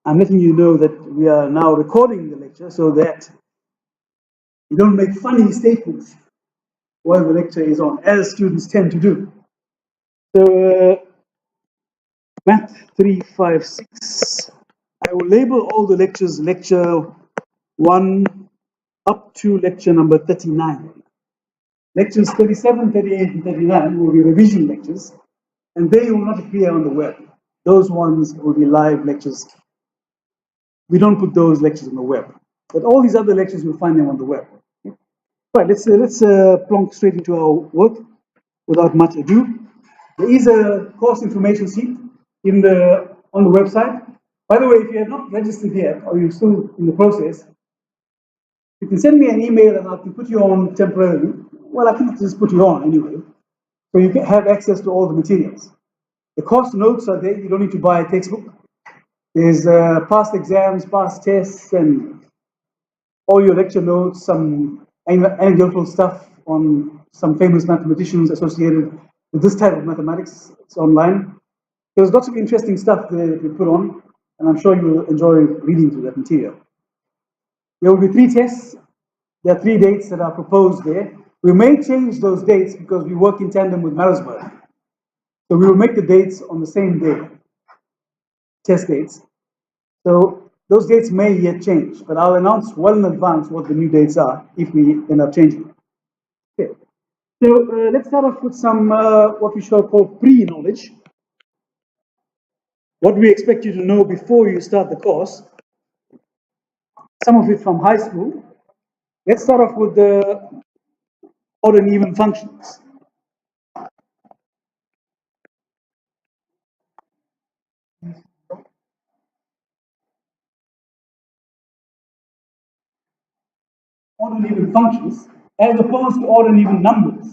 I'm letting you know that we are now recording the lecture so that you don't make funny statements while the lecture is on, as students tend to do. So, Math 356. I will label all the lectures lecture 1 up to lecture number 39. Lectures 37, 38, and 39 will be revision lectures, and they will not appear on the web. Those ones will be live lectures. We don't put those lectures on the web, but all these other lectures, you'll find them on the web. Right, let's plonk straight into our work without much ado. There is a course information sheet on the website. By the way, if you have not registered yet, or you're still in the process, you can send me an email and I can put you on temporarily. Well, I can just put you on anyway, so you can have access to all the materials. The course notes are there. You don't need to buy a textbook. There's past exams, past tests, and all your lecture notes, some anecdotal stuff on some famous mathematicians associated with this type of mathematics. It's online. There's lots of interesting stuff there that we put on, and I'm sure you will enjoy reading through that material. There will be 3 tests. There are 3 dates that are proposed there. We may change those dates because we work in tandem with Marisburg. So we will make the dates on the same day, test dates. So those dates may yet change, but I'll announce well in advance what the new dates are if we end up changing. Okay. So let's start off with some what we shall call pre-knowledge. What we expect you to know before you start the course. Some of it from high school. Let's start off with the odd and even functions. Odd and even functions, as opposed to odd and even numbers.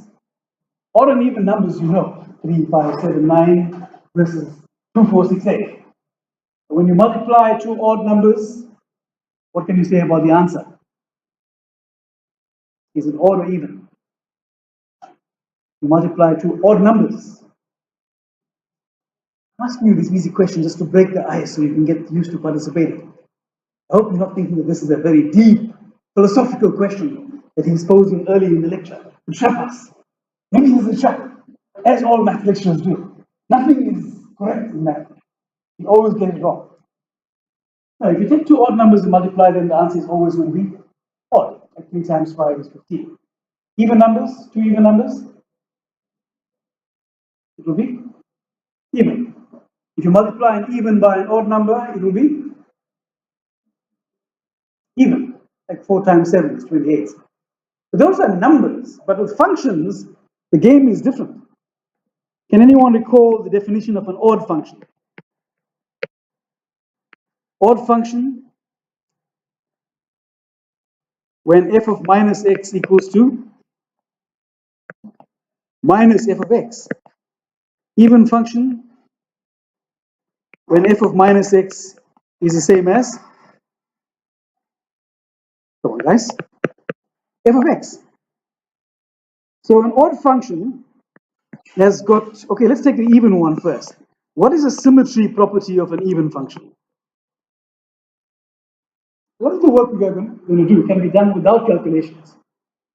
Odd and even numbers, you know, 3, 5, 7, 9 versus 2, 4, 6, 8. When you multiply 2 odd numbers, what can you say about the answer? Is it odd or even? You multiply 2 odd numbers. I'm asking you this easy question just to break the ice so you can get used to participating. I hope you're not thinking that this is a very deep philosophical question that he's posing early in the lecture to trap us. Maybe he's a trap, as all math lecturers do. Nothing is correct in math. You always get it wrong. Now, if you take 2 odd numbers and multiply them, the answer is always going to be odd. Like 3 times 5 is 15. Even numbers, 2 even numbers, it will be even. If you multiply an even by an odd number, it will be even. Like 4 times 7 is 28. But those are numbers, but with functions, the game is different. Can anyone recall the definition of an odd function? Odd function, when f of minus x equals to minus f of x. Even function, when f of minus x is the same as, come on guys, f of x. So an odd function has got, okay, let's take the even one first. What is a symmetry property of an even function? What is the work we are going to do? It can be done without calculations.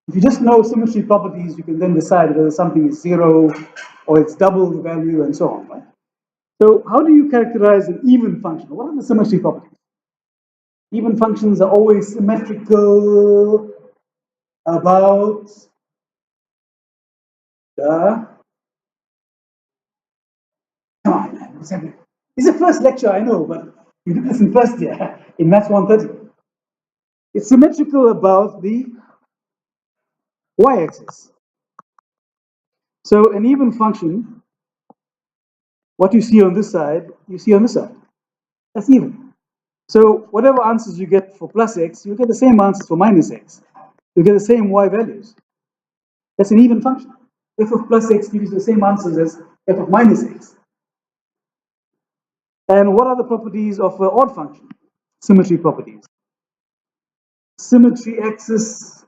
If you just know symmetry properties, you can then decide whether something is 0 or it's double the value and so on, right? So how do you characterize an even function? What are the symmetry properties? Even functions are always symmetrical about the, come on, man, what's happening? This is the first lecture I know, but you did this in first year, in Maths 130. It's symmetrical about the y-axis. So an even function, what you see on this side, you see on this side. That's even. So whatever answers you get for plus x, you get the same answers for minus x. You get the same y values. That's an even function. F of plus x gives you the same answers as f of minus x. And what are the properties of an odd function? Symmetry properties. Symmetry axis,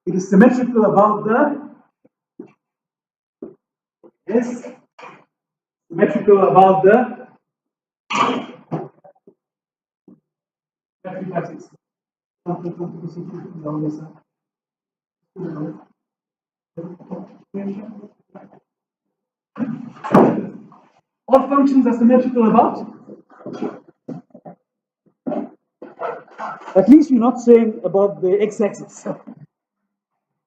it is symmetrical about the, yes, symmetrical about the 356. All functions are symmetrical about? At least you're not saying about the x-axis.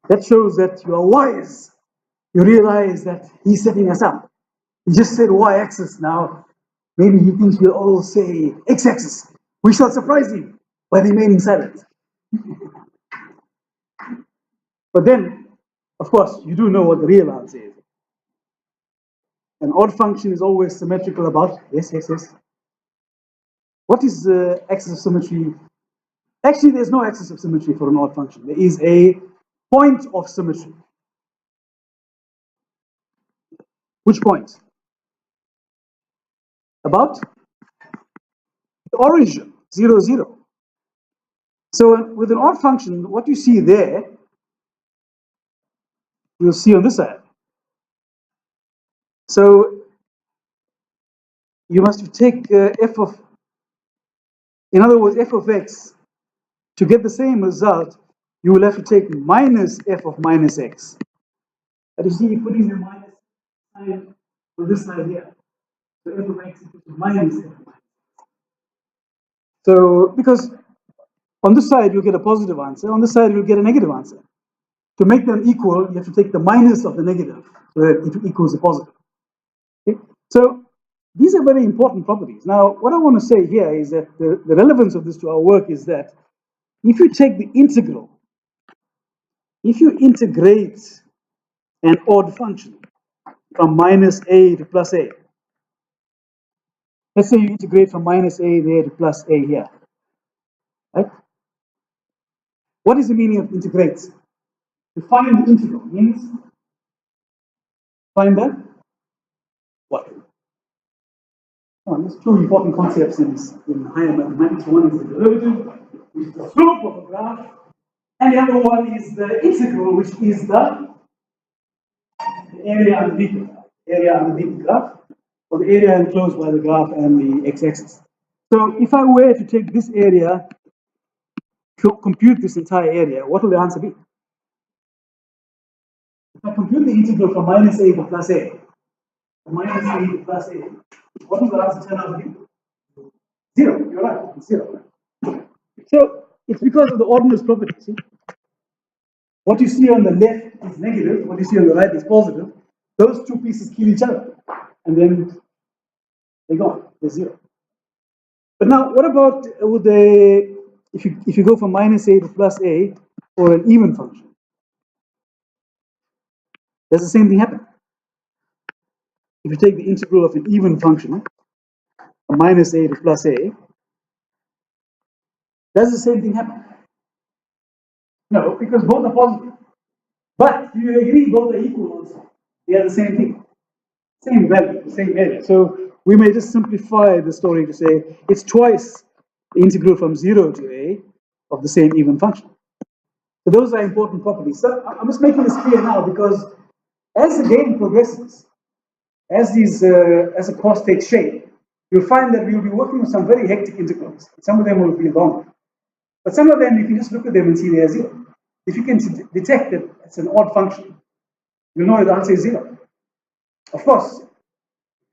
That shows that you are wise. You realize that he's setting us up. He just said y-axis. Now, maybe he thinks we'll all say x-axis. We shall surprise him by remaining silent. But then, of course, you do know what the real answer is. An odd function is always symmetrical about, yes. What is the axis of symmetry? Actually, there's no axis of symmetry for an odd function. There is a point of symmetry. Which point? About the origin, 0, 0. So with an odd function, what you see there, you'll see on this side. So you must take f of, in other words, f of x. To get the same result, you will have to take minus f of minus x. And you see, you put in the minus sign on this side here. So f of x equals to minus f of minus x. So, because on this side you'll get a positive answer, on this side you'll get a negative answer. To make them equal, you have to take the minus of the negative, so that it equals the positive. Okay? So, these are very important properties. Now, what I want to say here is that the relevance of this to our work is that if you take the integral, if you integrate an odd function from minus a to plus a, let's say you integrate from minus a there to plus a here, right? What is the meaning of integrate? To find the integral means find that what? Oh, there's two important concepts in higher mathematics. One is the derivative, which is the slope of a graph, and the other one is the integral, which is the area underneath the graph, or the area enclosed by the graph and the x-axis. So if I were to take this area, to compute this entire area, what will the answer be? If I compute the integral from minus a to plus a, minus a to plus a, what will the answer turn out to be? 0. You're right, it's 0. So it's because of the ordinals property. See? What you see on the left is negative, what you see on the right is positive. Those two pieces kill each other, and then they're gone, they're 0. But now, what about with if you go from minus a to plus a for an even function? Does the same thing happen? If you take the integral of an even function, from minus a to plus a, does the same thing happen? No, because both are positive. But do you agree both are equal also? They are the same thing. Same value, same area. So we may just simplify the story to say it's twice the integral from 0 to a of the same even function. So those are important properties. So I'm just making this clear now because as the game progresses, as the course takes shape, you'll find that we'll be working with some very hectic integrals. Some of them will be long, but some of them you can just look at them and see they are 0. If you can detect that it's an odd function, you know the answer is 0. Of course,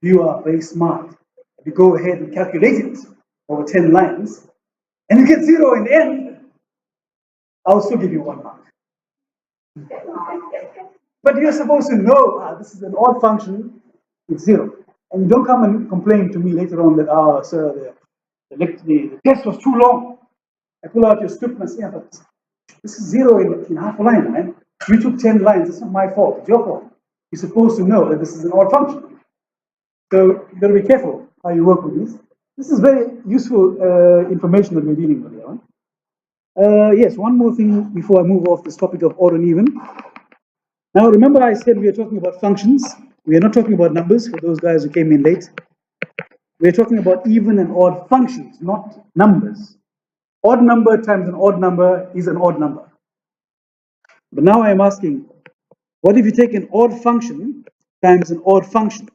you are very smart. If you go ahead and calculate it over 10 lines, and you get 0 in the end, I'll still give you 1 mark. But you're supposed to know this is an odd function, it's 0. And you don't come and complain to me later on that, sir, the test was too long. I pull out your script and say, yeah, but this is 0 in half a line, man. You took 10 lines, it's not my fault, it's your fault. You're supposed to know that this is an odd function. So you've got to be careful how you work with this. This is very useful information that we're dealing with here. Yes, one more thing before I move off this topic of odd and even. Now remember I said we are talking about functions. We are not talking about numbers for those guys who came in late. We're talking about even and odd functions, not numbers. Odd number times an odd number is an odd number. But now I'm asking, what if you take an odd function times an odd function?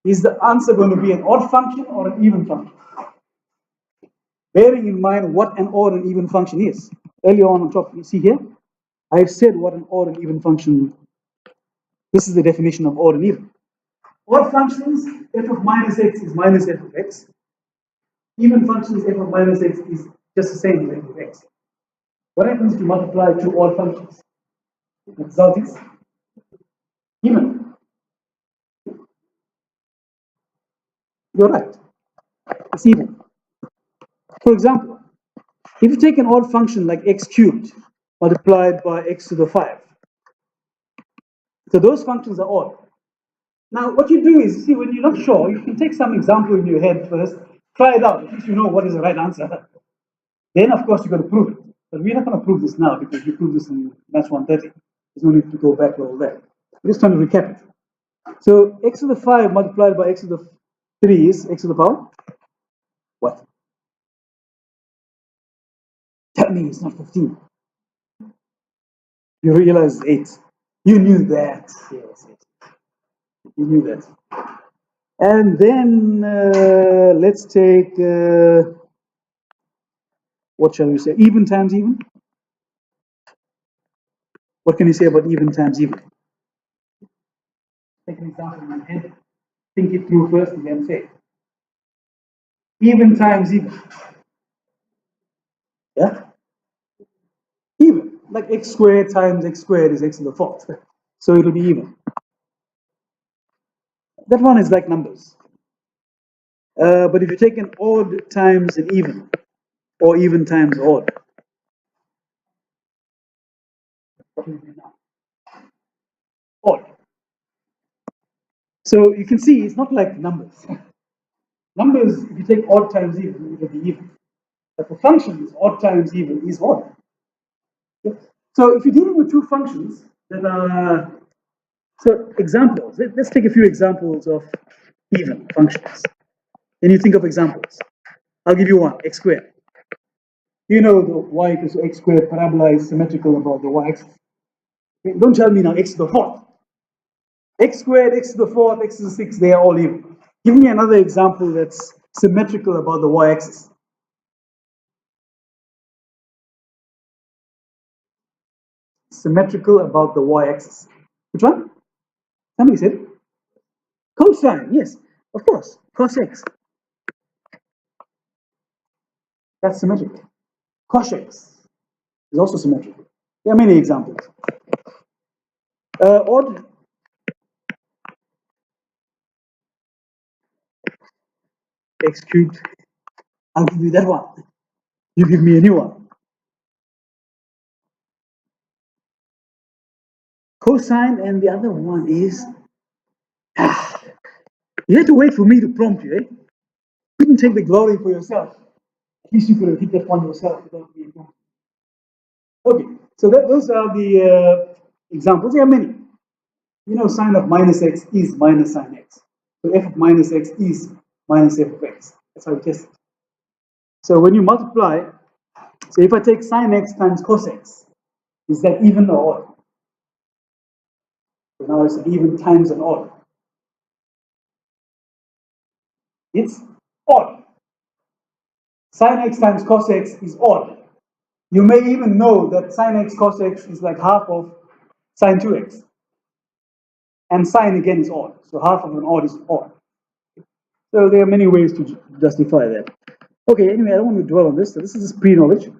Is the answer going to be an odd function or an even function? bearing in mind what an odd and even function is. Earlier on top, you see here, I've said what an odd and even function. This is the definition of odd and even. Odd functions, f of minus x is minus f of x. Even functions, f of minus x is just the same as f of x. What happens if you multiply two odd functions? The result is even. You're right. It's even. For example, if you take an odd function like x cubed multiplied by x to the 5, so those functions are odd. Now, what you do is, see, when you're not sure, you can take some example in your head first, try it out, at least you know what is the right answer. Then, of course, you've got to prove it. But we're not going to prove this now because we proved this in Maths 130. There's no need to go back to all that. We're just trying to recap it. So, x to the 5 multiplied by x to the 3 is x to the power? What? Tell me it's not 15. You realize it's 8. You knew that. Yes, yes. You knew that. And then let's take, what shall we say, even times even? What can you say about even times even? Take an example in your head, think it through first, and then say. Even times even. Yeah? Even. Like x squared times x squared is x to the 4th. So it'll be even. That one is like numbers. But if you take an odd times an even, or even times odd, what will it be now? Odd. So you can see it's not like numbers. Numbers, if you take odd times even, it will be even. But for functions, odd times even is odd. So if you're dealing with two functions that are, so examples, let's take a few examples of even functions. Then you think of examples. I'll give you one, x squared. You know the y equals to x squared parabola is symmetrical about the y-axis. Don't tell me now x to the 4th. X squared, x to the 4th, x to the 6th, they are all even. Give me another example that's symmetrical about the y-axis. Symmetrical about the y-axis. Which one? Somebody said cosine. Yes, of course. Cos x. That's symmetrical. Cos x is also symmetrical. There are many examples. Odd. X cubed. I'll give you that one. You give me a new one. Cosine, and the other one is. You had to wait for me to prompt you, eh? You couldn't take the glory for yourself. At least you could have hit that one yourself without being prompted. Okay, so those are the examples. There are many. You know, sine of minus x is minus sine x. So f of minus x is minus f of x. That's how you test it. So when you multiply, so if I take sine x times cos x, is that even or odd? So now it's even times an odd. It's odd. Sine x times cos x is odd. You may even know that sine x cos x is like half of sine 2x. And sine again is odd. So half of an odd is odd. So there are many ways to justify that. Okay, anyway, I don't want to dwell on this. So this is pre-knowledge.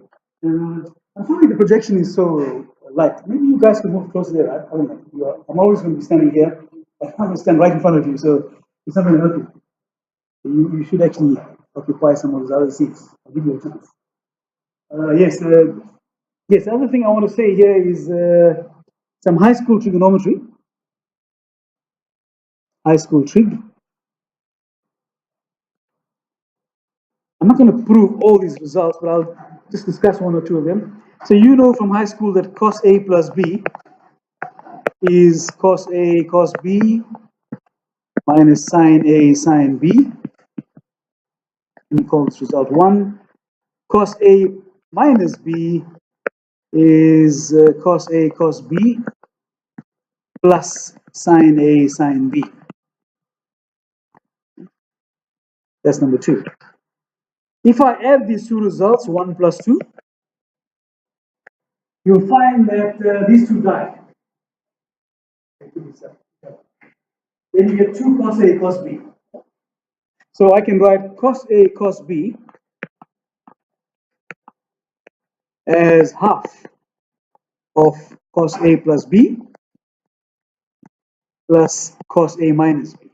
Unfortunately, the projection is so light. Maybe you guys could move closer there. I don't know. I'm always going to be standing here. I'm going to stand right in front of you, so it's not going to help you. You should actually occupy some of those other seats. I'll give you a chance. Yes. Yes. The other thing I want to say here is some high school trigonometry. High school trig. I'm not going to prove all these results, but I'll just discuss one or two of them. So you know from high school that cos A plus B is cos A cos B minus sine A sine B. And we call this result 1. Cos A minus B is cos A cos B plus sine A sine B. That's number 2. If I add these two results, 1 plus 2, you'll find that these two die. Then you get 2 cos A cos B. So I can write cos A cos B as half of cos A plus B plus cos A minus B.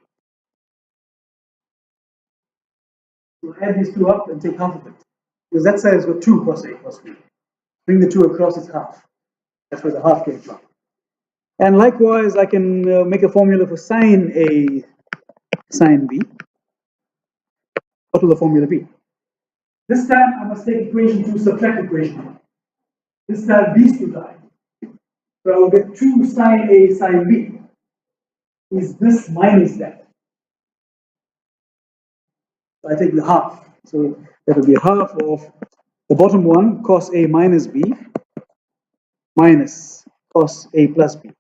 So add these two up and take half of it. Because that side has got 2 cos A cos B. Bring the 2 across, it's half. That's where the half came from. And likewise, I can make a formula for sine A sine B. What will the formula be? This time I must take equation 2, subtract equation 1. This time these two die. So I will get 2 sine A sine B. Is this minus that? So I take the half. So that will be half of the bottom one, cos A minus B, minus cos A plus B.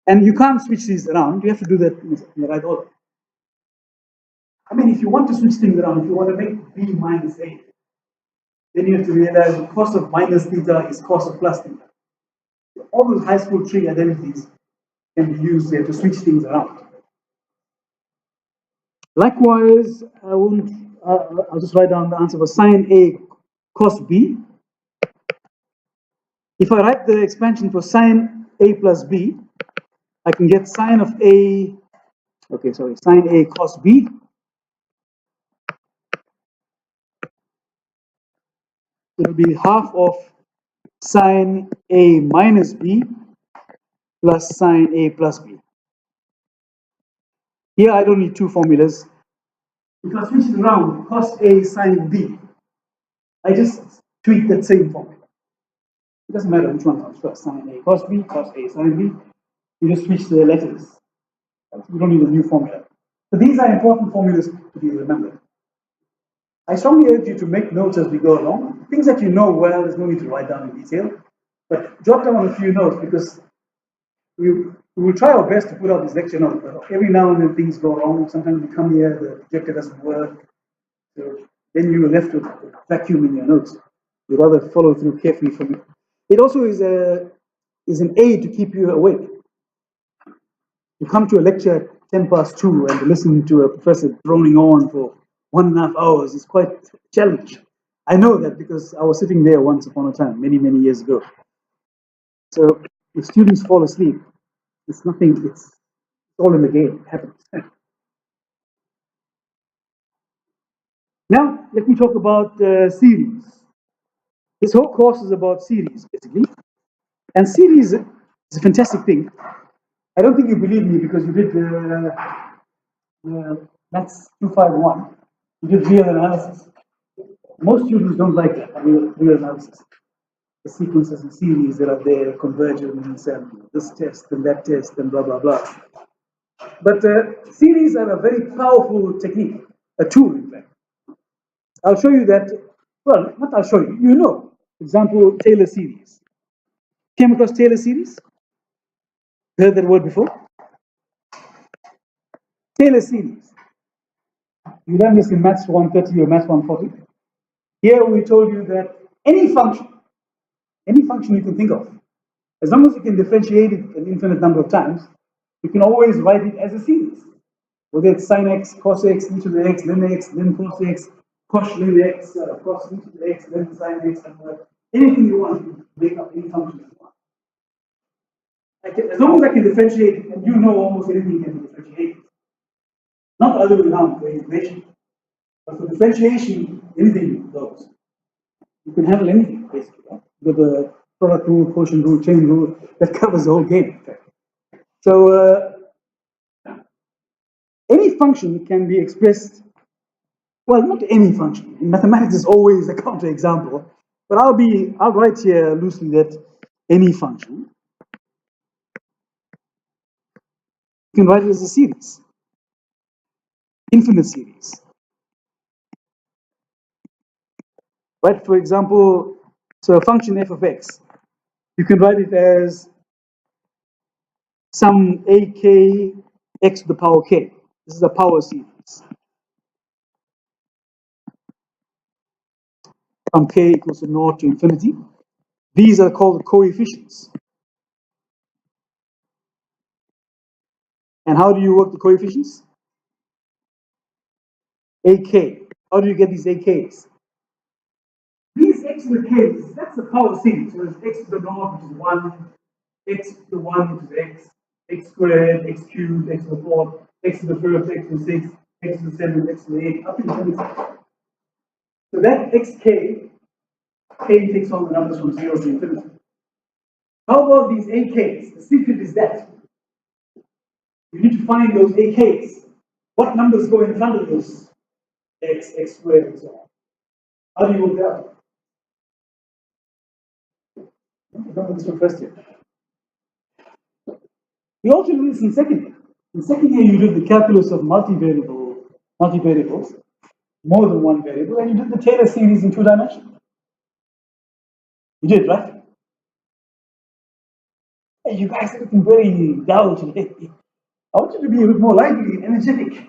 And you can't switch these around. You have to do that in the right order. I mean, if you want to switch things around, if you want to make B minus A, then you have to realize the cos of minus theta is cos of plus theta. All those high school tree identities can be used there to switch things around. Likewise, I'll just write down the answer for sine A cos B. If I write the expansion for sine A plus B, I can get sine of A, sine A cos B. It'll be half of sine A minus B plus sine A plus B. Here I don't need two formulas. If I switch it around, cos A sine B, I just tweak that same formula. It doesn't matter which one comes first, sine A cos B, cos A sine B. You just switch the letters. You don't need a new formula. So these are important formulas to be remembered. I strongly urge you to make notes as we go along. Things that you know well, there's no need to write down in detail. But jot down a few notes because we will try our best to put out this lecture note. But every now and then things go wrong. Sometimes we come here, the projector doesn't work. So then you're left with a vacuum in your notes. You'd rather follow through carefully from it. It also is an aid to keep you awake. You come to a lecture at 10 past 2 and listen to a professor droning on for 1.5 hours is quite a challenge. I know that because I was sitting there once upon a time, many, many years ago. So if students fall asleep, it's nothing, it's all in the game, it happens. Now, let me talk about series. This whole course is about series, basically. And series is a fantastic thing. I don't think you believe me because you did Maths 251. You did real analysis. Most students don't like that, real analysis. The sequences and series that are there, convergence and this test and that test and blah, blah, blah. But series are a very powerful technique, a tool, in fact. I'll show you that, well, what I'll show you, you know. Example, Taylor series. Came across Taylor series? Heard that word before? Taylor series. You learned this in Maths 130 or Maths 140. Here we told you that any function you can think of, as long as you can differentiate it an infinite number of times, you can always write it as a series. Whether it's sine x, cos x, e to the x, ln x, ln cos x, cos ln x, cos e to the x, ln sine x, and anything you want, you make up any function you want. As long as I can differentiate it, and you know almost anything can be differentiated. Not the other way around for integration. But for differentiation, anything goes. You can handle anything, basically. Right? With the product rule, quotient rule, chain rule, that covers the whole game. So any function can be expressed, well, not any function. In mathematics, is always a counterexample. But I'll write here loosely that any function, you can write it as a series, infinite series. Right? For example, so a function f of x, you can write it as some ak x to the power k. This is a power series. from k equals to 0 to infinity. These are called coefficients. And how do you work the coefficients? AK. How do you get these AKs? These x to the k's, that's the power series. So it's x to the 0, which is 1, x to the 1, which is x squared, x cubed, x to the 4th, x to the 1st, x to the 6th, x to the 7th, x to the 8th, up to the 26th. So that xk, k takes on the numbers from 0 to infinity. How about these AKs? The secret is that you need to find those AKs. What numbers go in front of those x squared, and so on? How do you work that out? Remember this one first year. We also do this in second year. In second year, you did the calculus of multivariables, more than one variable, and you did the Taylor series in 2 dimensions. You did, right? Hey, you guys are looking very dull today. I want you to be a bit more lively and energetic.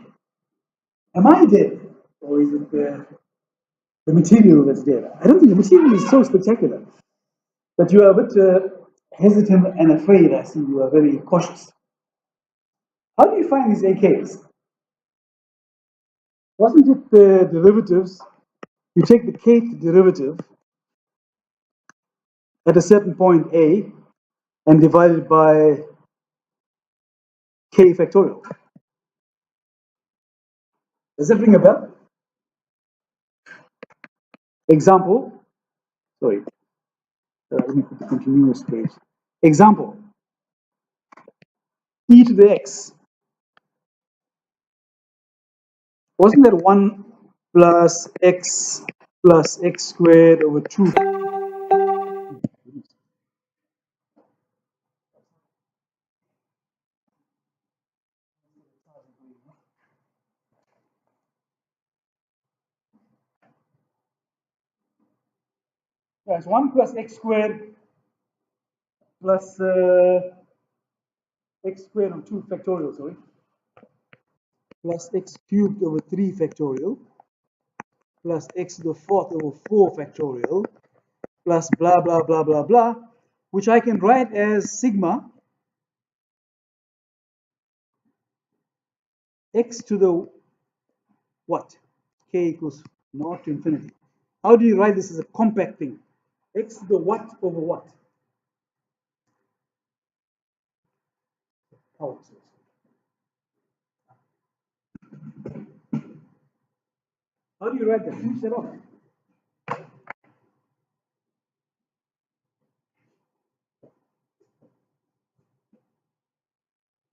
Am I dead? Or is it the material that's dead? I don't think the material is so spectacular. But you are a bit hesitant and afraid. I see you are very cautious. How do you find these AKs? Wasn't it the derivatives? You take the kth derivative at a certain point A and divide it by k factorial. Does that ring a bell? Example, sorry, let me put the continuous page. Example, e to the x. Wasn't that 1 plus x squared over 2? That's 1 plus x squared plus x squared over 2 factorial, sorry, plus x cubed over 3 factorial, plus x to the 4th over 4 factorial, plus blah, blah, blah, blah, blah, which I can write as sigma x to the what? K equals 0 to infinity. How do you write this as a compact thing? X to the what over what? Power source. How do you write that? Finish that off.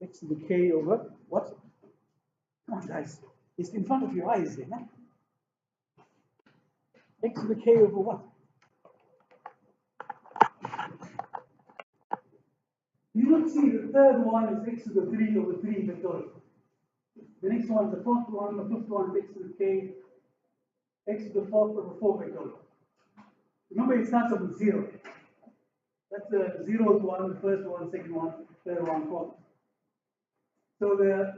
X to the K over what? Come on, guys. It's in front of your eyes there, man. X to the K over what? You don't see the third one is x to the 3 over 3 factorial. The next one, the fourth one, the fifth one is x to the k, x to the 4th over 4 factorial. Remember, it starts with 0. That's the 0th one, the first one, second one, third one, fourth. So the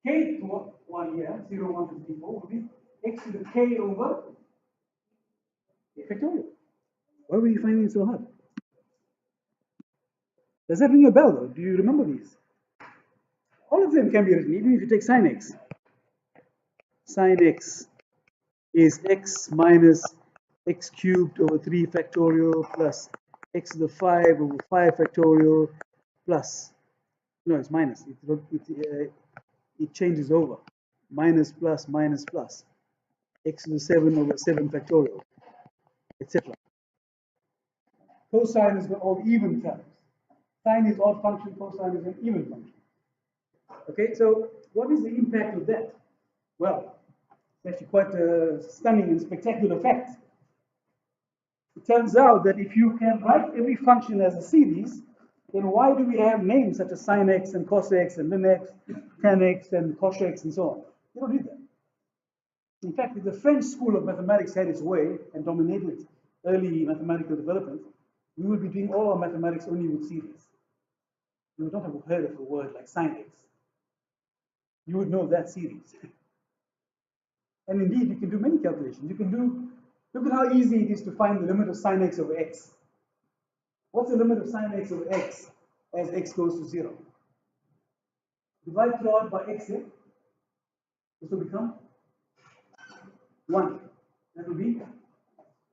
kth one here, 0, 1, 2, 3, 4, would be x to the k over a factorial. Why were you finding it so hard? Does that ring a bell though? Do you remember these? All of them can be written, even if you take sine x. Sine x is x minus x cubed over 3 factorial plus x to the 5 over 5 factorial plus, no, it's minus. It changes over. Minus plus minus plus. X to the 7 over 7 factorial, etc. Cosine is all even terms. Sine is odd function, cosine is an even function. Okay, so what is the impact of that? Well, it's actually quite a stunning and spectacular fact. It turns out that if you can write every function as a series, then why do we have names such as sine x and cos x and ln x, tan x and cos x and so on? You don't need that. In fact, if the French school of mathematics had its way and dominated early mathematical development, we would be doing all our mathematics only with series. You would not have heard of a word like sine x. You would know that series. And indeed, you can do many calculations. You can do Look at how easy it is to find the limit of sine x over x. What's the limit of sine x over x as x goes to 0? Divide throughout by x here. This will become 1. That will be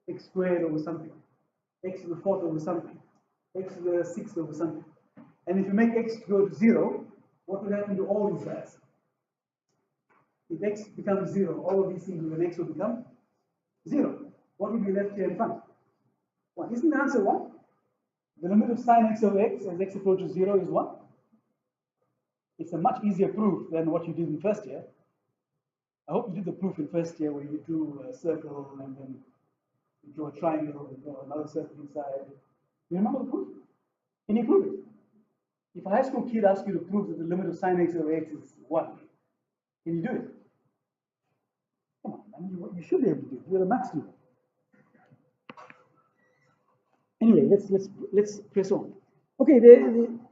x squared over something. X to the 4th over something. X to the 6th over something. And if you make x go to 0, what will happen to all these guys? If x becomes 0, all of these things with an x will become 0. What will be left here in front? 1. Isn't the answer 1? The limit of sine x over x as x approaches 0 is 1. It's a much easier proof than what you did in first year. I hope you did the proof in first year where you do a circle and then you draw a triangle and draw another circle inside. You remember the proof? Can you prove it? If a high school kid asks you to prove that the limit of sine x over x is 1, can you do it? Come on, I mean, you should be able to do it. You're a math student. Anyway, let's press on. Okay,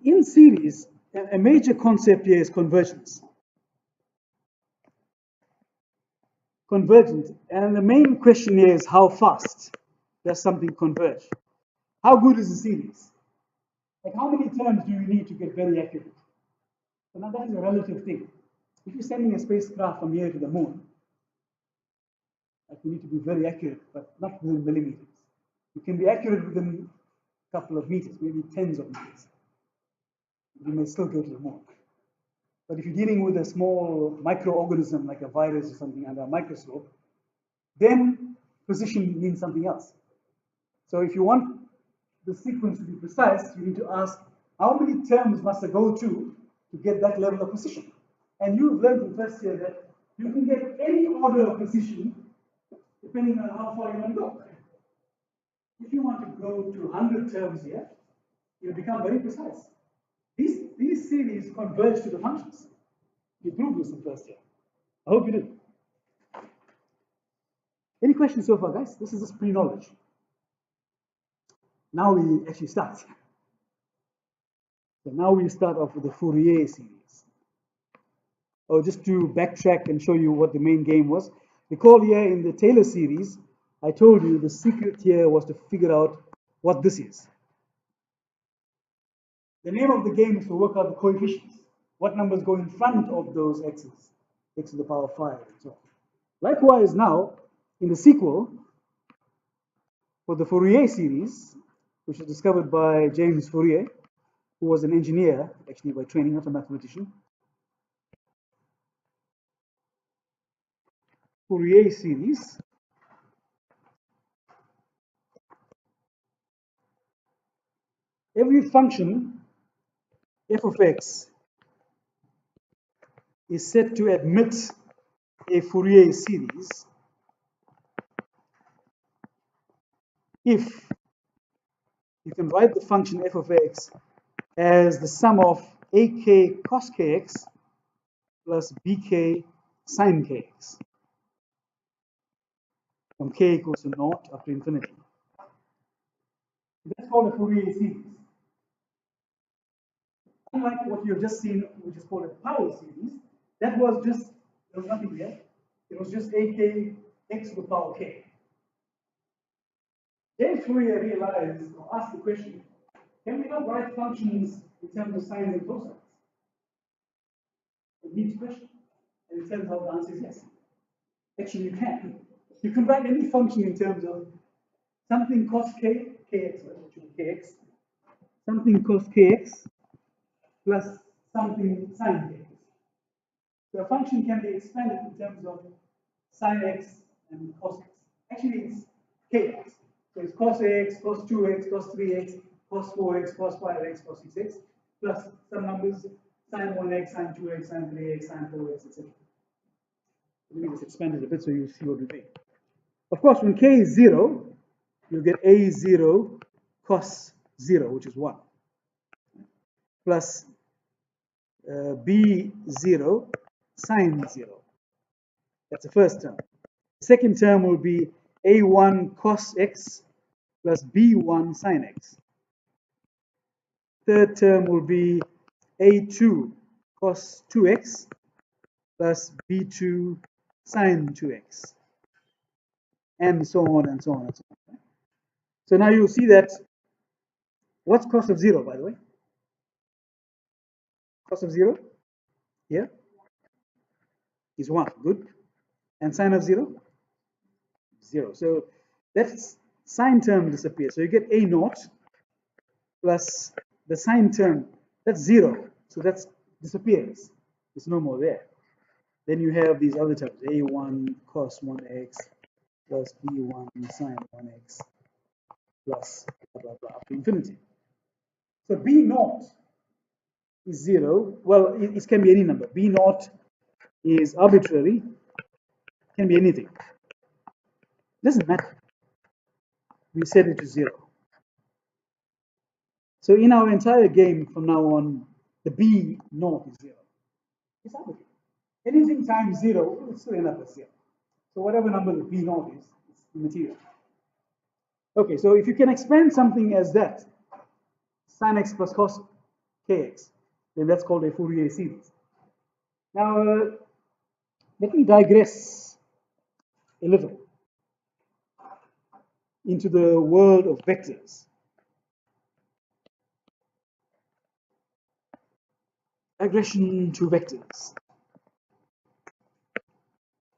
in series, a major concept here is convergence. Convergence, and the main question here is how fast does something converge? How good is the series? Like how many terms do you need to get very accurate? So now that is a relative thing. If you're sending a spacecraft from here to the moon, like you need to be very accurate, but not within millimeters. You can be accurate within a couple of meters, maybe tens of meters. You may still go to the moon. But if you're dealing with a small microorganism like a virus or something under a microscope, then precision means something else. So if you want the sequence to be precise, you need to ask how many terms must I go to get that level of precision. And you've learned in first year that you can get any order of precision depending on how far you want to go. If you want to go to 100 terms here, you'll become very precise. These series converge to the functions. You proved this in first year. I hope you did. Any questions so far, guys? This is just pre-knowledge. Now we actually start. So now we start off with the Fourier series. Oh, just to backtrack and show you what the main game was. Recall here in the Taylor series, I told you the secret here was to figure out what this is. The name of the game is to work out the coefficients. What numbers go in front of those x's? X to the power 5 and so on. Likewise now, in the sequel, for the Fourier series, which was discovered by James Fourier, who was an engineer, actually by training, not a mathematician. Fourier series. Every function, f of x, is said to admit a Fourier series if you can write the function f of x as the sum of ak cos kx plus bk sin kx from k equals to 0 up to infinity. That's called a Fourier series. Unlike what you've just seen, which is called a power series, that was just, there was nothing there. It was just ak x to the power k. Then Fourier realized, or asked the question, can we not write functions in terms of sines and cosines? It needs question. And it turns out the answer is yes. Actually, you can. You can write any function in terms of something cos k, kx, which is kx, something cos kx plus something sin kx. So a function can be expanded in terms of sin x and cos x. Actually, it's kx. So it's cos x, cos 2x, cos 3x, cos 4x, cos 5x, cos 6x, plus some numbers, sin 1x, sin 2x, sin 3x, sin 4x, etc. Let me just expand it a bit so you see what we mean. Of course, when k is 0, you'll get a0 cos 0, which is 1, plus b0 sin 0. That's the first term. The second term will be a1 cos x plus b1 sin x. Third term will be a2 cos 2x plus b2 sin 2x. and so on and so on and so on. So now you see that, what's cos of 0, by the way? Cos of 0 here is 1, good. And sine of 0? 0. So that sine term disappears. So you get a naught plus the sine term, that's 0. So that disappears. It's no more there. Then you have these other terms, a1 cos 1x plus b1 sine 1x plus blah, blah, blah, up to infinity. So b naught is 0. Well, it can be any number. B naught is arbitrary, can be anything. Doesn't matter. We set it to 0. So in our entire game from now on, the B naught is 0. It's arbitrary. Anything times 0 will still end up as 0. So whatever number the B naught is, it's immaterial. Okay, so if you can expand something as that, sin x plus cos kx, then that's called a Fourier series. Now, let me digress a little into the world of vectors. Digression to vectors.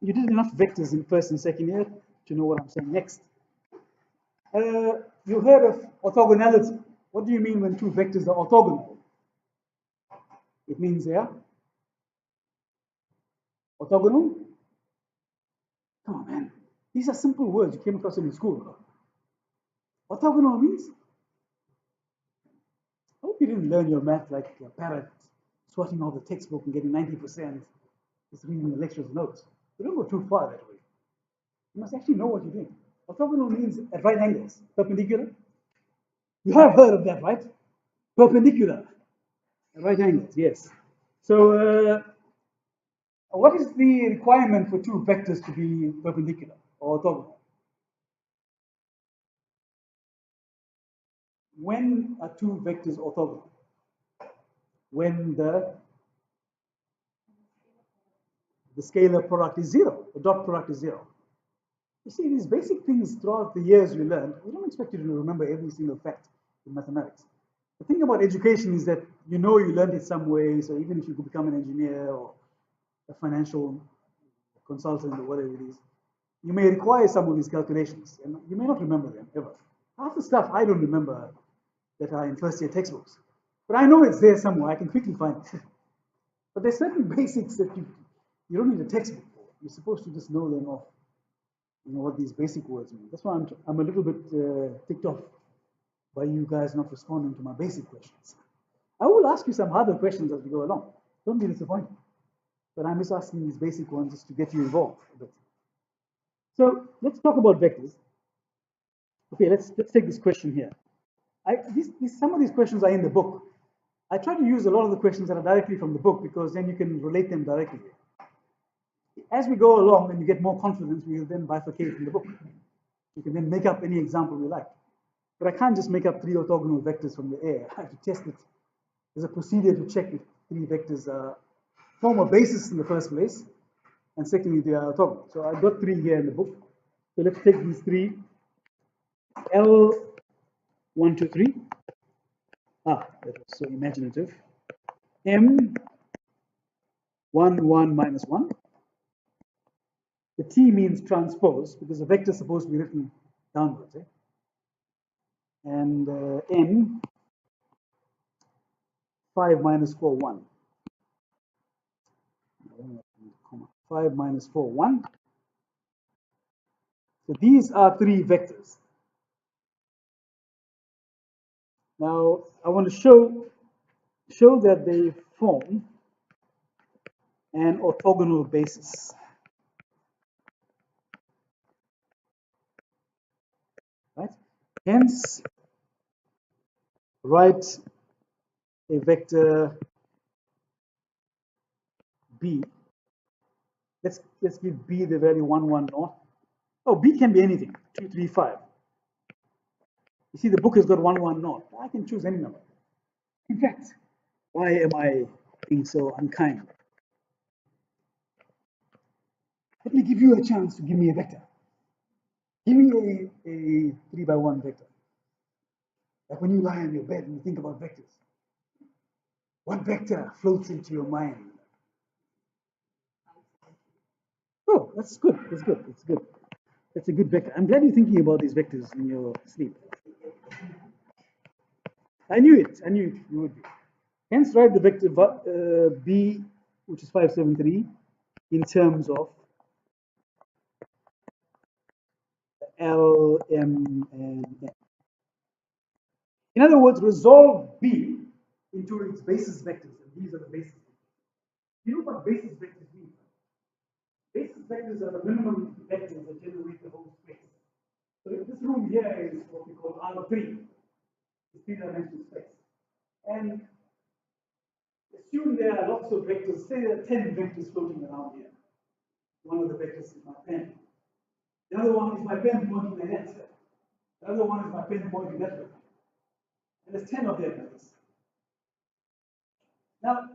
You did enough vectors in first and second year to know what I'm saying next. You heard of orthogonality. What do you mean when two vectors are orthogonal? It means they are orthogonal. Come on, man. These are simple words you came across them in school. Orthogonal means? I hope you didn't learn your math like a parrot, swatting all the textbook and getting 90%, just reading the lecturer's notes. You don't go too far that way. You must actually know what you're doing. Orthogonal means at right angles, perpendicular. You have heard of that, right? Perpendicular, at right angles, yes. So, what is the requirement for two vectors to be perpendicular or orthogonal? When are two vectors orthogonal? When the scalar product is 0, the dot product is 0. You see, these basic things throughout the years we learned, we don't expect you to remember every single fact in mathematics. The thing about education is that you learned it some way, so even if you could become an engineer or a financial consultant or whatever it is, you may require some of these calculations, and you may not remember them ever. Half the stuff I don't remember that are in first year textbooks, but I know it's there somewhere. I can quickly find it. But there's certain basics that you don't need a textbook for. You're supposed to just know them off. You know what these basic words mean. That's why I'm a little bit ticked off by you guys not responding to my basic questions. I will ask you some harder questions as we go along. Don't be disappointed. But I'm just asking these basic ones just to get you involved a bit. So let's talk about vectors. Okay, let's take this question here. Some of these questions are in the book. I try to use a lot of the questions that are directly from the book because then you can relate them directly. As we go along and you get more confidence, we'll then bifurcate in the book. You can then make up any example you like. But I can't just make up 3 orthogonal vectors from the air. I have to test it. There's a procedure to check if 3 vectors form a basis in the first place, and secondly, they are orthogonal. So I've got 3 here in the book. So let's take these 3. L1, 2, 3. That was so imaginative. M1, 1, minus 1. The T means transpose because the vector is supposed to be written downwards. And N, 5 minus 4, 1. 5 minus 4, 1. So these are 3 vectors. Now I want to show that they form an orthogonal basis. Right? Hence, write a vector B. Let's give B the value 1, 1, 0. Oh, B can be anything, 2, 3, 5. You see, the book has got 1, 1, 0. I can choose any number. In fact, why am I being so unkind? Let me give you a chance to give me a vector. Give me a 3 by 1 vector. Like when you lie on your bed and you think about vectors, what vector floats into your mind? Oh, that's good. That's good. That's good. That's a good vector. I'm glad you're thinking about these vectors in your sleep. I knew it. I knew it. You would be. Hence, write the vector b, which is 573, in terms of L, M, and N. In other words, resolve B into its basis vectors, and these are the basis vectors. You know what basis vectors mean? Basis vectors are the minimum vectors that generate the whole space. So if this room here is what we call R3, the three-dimensional space. And assume there are lots of vectors, say there are 10 vectors floating around here. One of the vectors is my pen. The other one is my pen pointing the head. The other one is my pen pointing that way. And there's 10 of them like this. Now,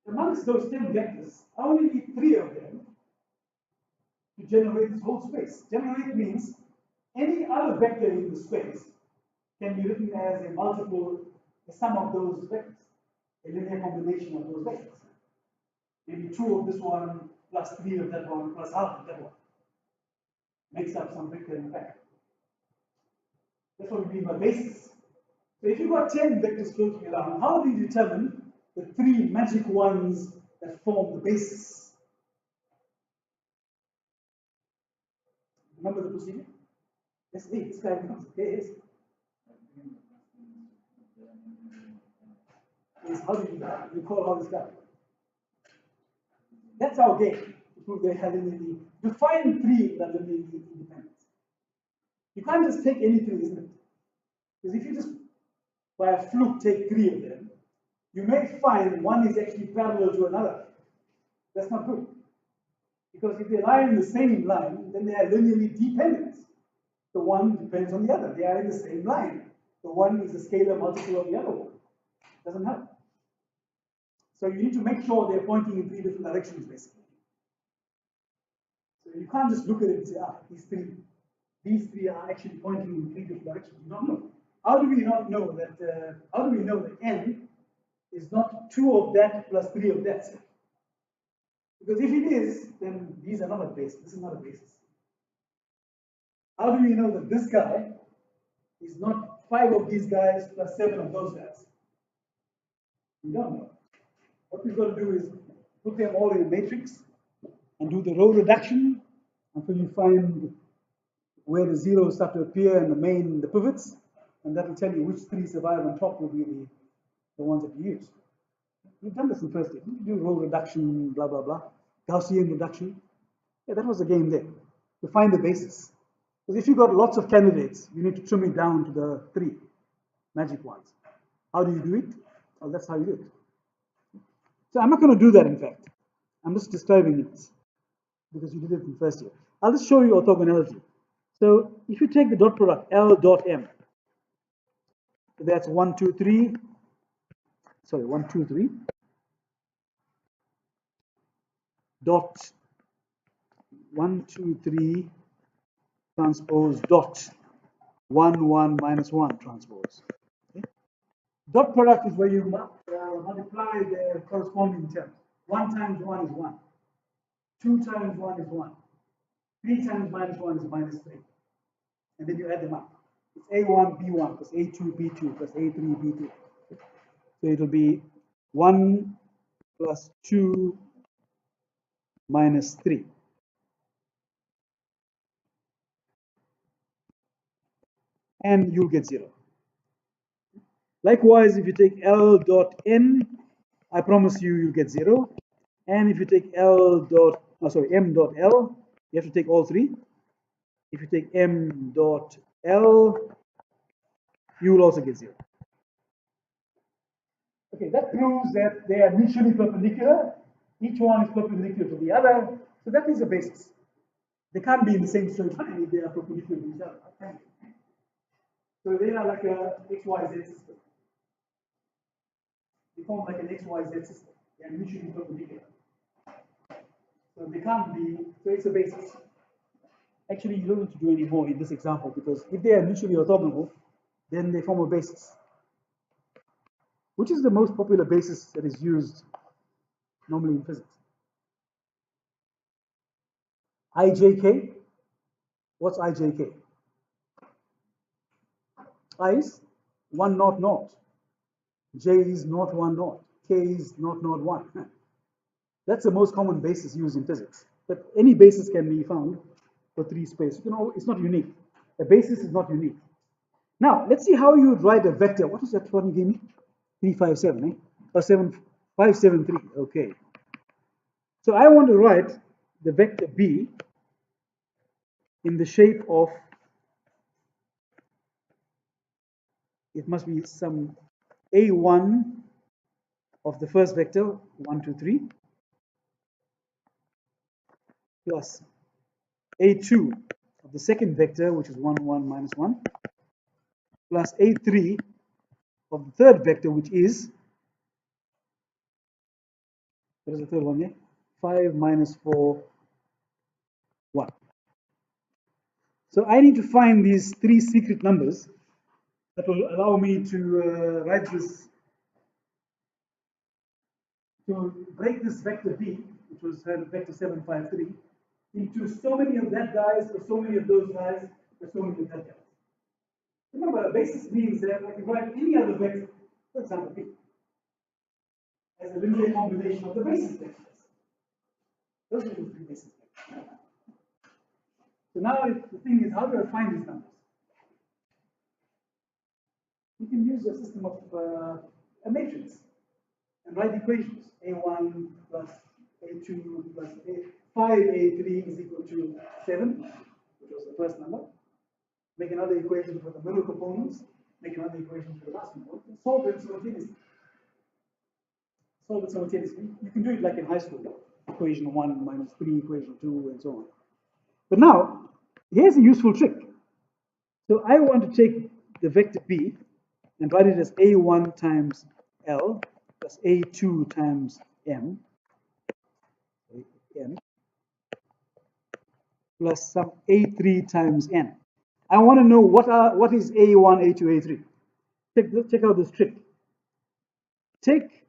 amongst those 10 vectors, I only need 3 of them to generate this whole space. Generate means any other vector in the space can be written as a multiple, the sum of those vectors, a linear combination of those vectors. Maybe 2 of this one plus 3 of that one plus half of that one makes up some vector in fact. That's what we mean by basis. So if you've got 10 vectors floating around, how do you determine the 3 magic ones that form the basis? Remember the procedure? Yes, this guy becomes yes. Yes, how do you do that? You call all this guy. That's our game to prove they have linearly. Define 3 that are linearly independent. You can't just take any 3, isn't it? Because if you just by a fluke take 3 of them, you may find one is actually parallel to another. That's not good. Because if they lie in the same line, then they are linearly dependent. The one depends on the other. They are in the same line. The one is a scalar multiple of the other one. Doesn't help. So you need to make sure they're pointing in 3 different directions, basically. So you can't just look at it and say, ah, these three are actually pointing in 3 different directions. You don't know. How do we not know that? How do we know that n is not 2 of that plus 3 of that? Because if it is, then these are not a basis. This is not a basis. How do we know that this guy is not 5 of these guys plus 7 of those guys? We don't know. What we've got to do is put them all in a matrix and do the row reduction until you find where the zeros start to appear in the pivots, and that will tell you which 3 survive on top will be the ones that you use. We've done this in first year. You do row reduction, blah, blah, blah. Gaussian reduction. Yeah, that was the game there. To find the basis. Because if you've got lots of candidates, you need to trim it down to the 3 magic ones. How do you do it? Well, that's how you do it. So I'm not going to do that, in fact. I'm just describing it because you did it in first year. I'll just show you orthogonality. So if you take the dot product, L dot M, that's 1, 2, 3. Sorry, 1, 2, 3. Dot 1, 2, 3 transpose dot 1, 1 minus 1 transpose. Okay? Dot product is where you multiply the corresponding terms. 1 times 1 is 1. 2 times 1 is 1. 3 times minus 1 is minus 3. And then you add them up. It's A1, B1 plus A2, B2 plus A3, B3. So it will be 1 plus 2 minus 3. And you'll get 0. Likewise, if you take L dot N, I promise you, you'll get 0. And if you take M dot L, you have to take all 3. If you take M dot L, you will also get 0. Okay, that proves that they are mutually perpendicular. Each one is perpendicular to the other. So that is the basis. They can't be in the same straight line if they are perpendicular to each other. So they are like a XYZ system. They form like an XYZ system. They are mutually perpendicular. So they can't be, so it's a basis. Actually, you don't need to do any more in this example because if they are mutually orthogonal, then they form a basis. Which is the most popular basis that is used normally in physics? IJK? What's IJK? I is 1 naught naught. J is naught 1 naught. K is naught naught 1. That's the most common basis used in physics. But any basis can be found for 3 space. You know, it's not unique. A basis is not unique. Now, let's see how you would write a vector. What is that one you gave me? 357, eh? Or 7573. Okay. So I want to write the vector B in the shape of, it must be some A1 of the first vector, 1, 2, 3, plus A2 of the second vector, which is 1, 1, minus 1, plus A3 of the third vector, which is, what is the third one here? 5 minus 4, 1. So I need to find these 3 secret numbers that will allow me to write this, to break this vector B, which was vector 753, into so many of that guys, or so many of those guys, or so many of that guys. Remember, a basis means that I can write any other vector, for example, B, as a linear combination of the basis vectors. Those are the 3 basis vectors. So now the thing is, how do I find these numbers? You can use a system of a matrix and write equations. A1 plus A2 plus A, 5A3 is equal to 7, which was the first number. Make another equation for the middle components. Make another equation for the last component. And solve it simultaneously. Solve it simultaneously. You can do it like in high school. Equation 1 minus 3, equation 2, and so on. But now, here's a useful trick. So I want to take the vector B and write it as A1 times L plus A2 times M plus some A3 times N. I want to know what is A1, A2, A3. Check out this trick. Take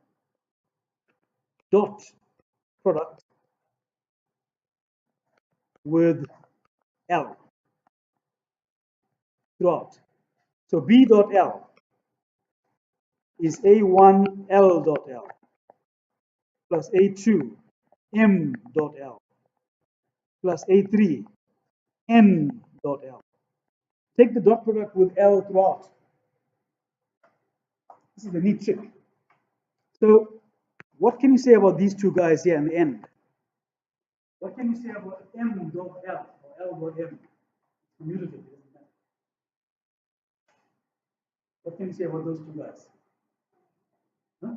dot product with L throughout. So B dot L is A1 L dot L plus A2 M dot L plus A3 N dot L. Take the dot product with L throughout. This is a neat trick. So what can you say about these two guys here in the end? What can you say about M dot L or L dot M? Commutative. What can you say about those two guys? Huh?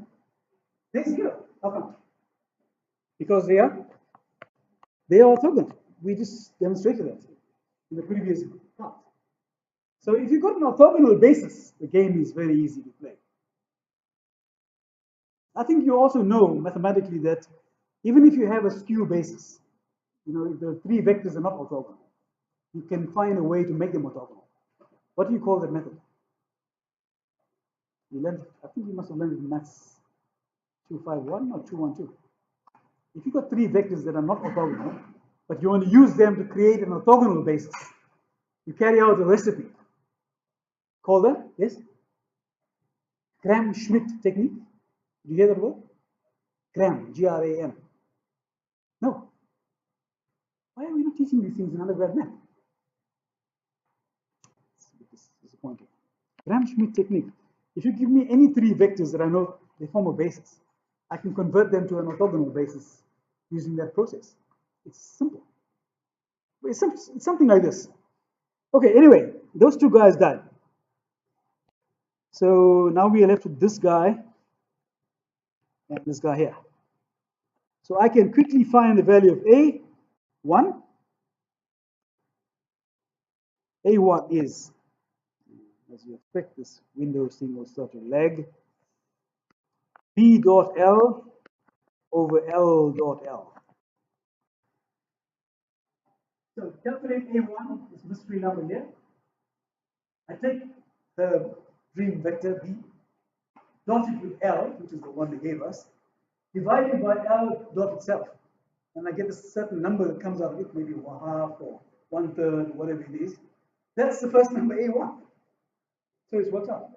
They're zero. How come? Because they are orthogonal. We just demonstrated that in the previous part. So if you've got an orthogonal basis, the game is very easy to play. I think you also know mathematically that even if you have a skew basis, you know, if the 3 vectors are not orthogonal, you can find a way to make them orthogonal. What do you call that method? You learned, I think you must have learned in Maths 251 or 212. If you've got 3 vectors that are not orthogonal, but you want to use them to create an orthogonal basis, you carry out a recipe called the, yes, Gram-Schmidt technique. Did you hear that word? Gram, G-R-A-M. No. Why are we not teaching these things in undergrad math? It's disappointing. Gram-Schmidt technique. If you give me any 3 vectors that I know they form a basis, I can convert them to an orthogonal basis using that process. It's simple. It's something like this. Okay, anyway, those 2 guys died. So now we are left with this guy and this guy here. So I can quickly find the value of A1. A1 is, as you expect, this Windows thing will start to lag. B dot L over L dot L. So calculate A1, this mystery number here. I take the dream vector B, dot it with L, which is the one they gave us, divided by L dot itself. And I get a certain number that comes out of it, maybe 1/2 or 1/3, whatever it is. That's the first number, A1. So it's worked out.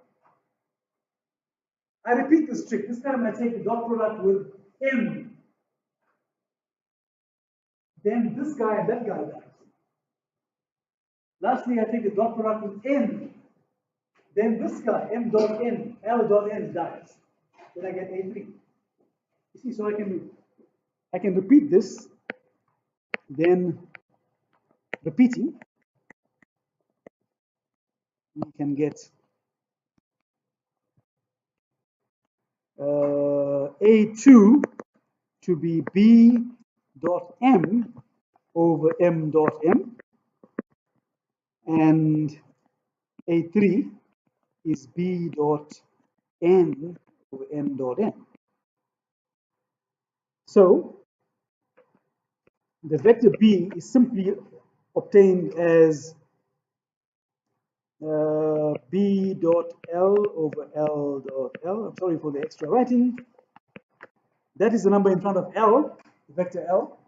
I repeat this trick. This time I take the dot product with M. Then this guy and that guy dies. Lastly, I take the dot product with N. Then this guy, M dot N, L dot N dies. Then I get A3. You see, so I can repeat this, then repeating, we can get A2 to be B dot M over M dot M, and A3 is B dot N over N dot N. So the vector B is simply obtained as B dot L over L dot L. I'm sorry for the extra writing. That is the number in front of L, the vector L.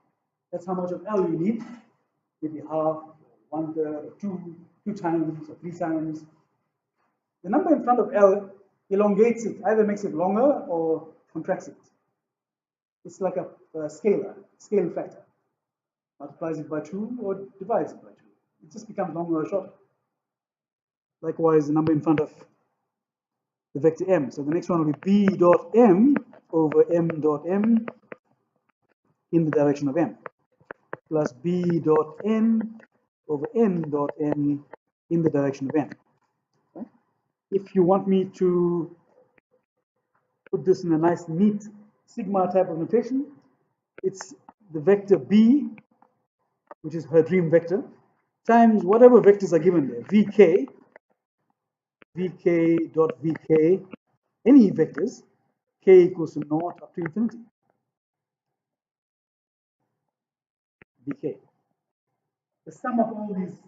That's how much of L you need. Maybe 1/2, 1/3, or 2 times, or 3 times. The number in front of L elongates it, either makes it longer or contracts it. It's like a scalar, scale factor. Multiplies it by 2 or divides it by 2. It just becomes longer or shorter. Likewise, the number in front of the vector M. So the next one will be B dot M over M dot M in the direction of M, plus B dot N over N dot N in the direction of N. Right? If you want me to put this in a nice, neat sigma type of notation, it's the vector B, which is her dream vector, times whatever vectors are given there, Vk, Vk dot Vk, any vectors, k equals to 0 up to infinity. Vk. The sum of all these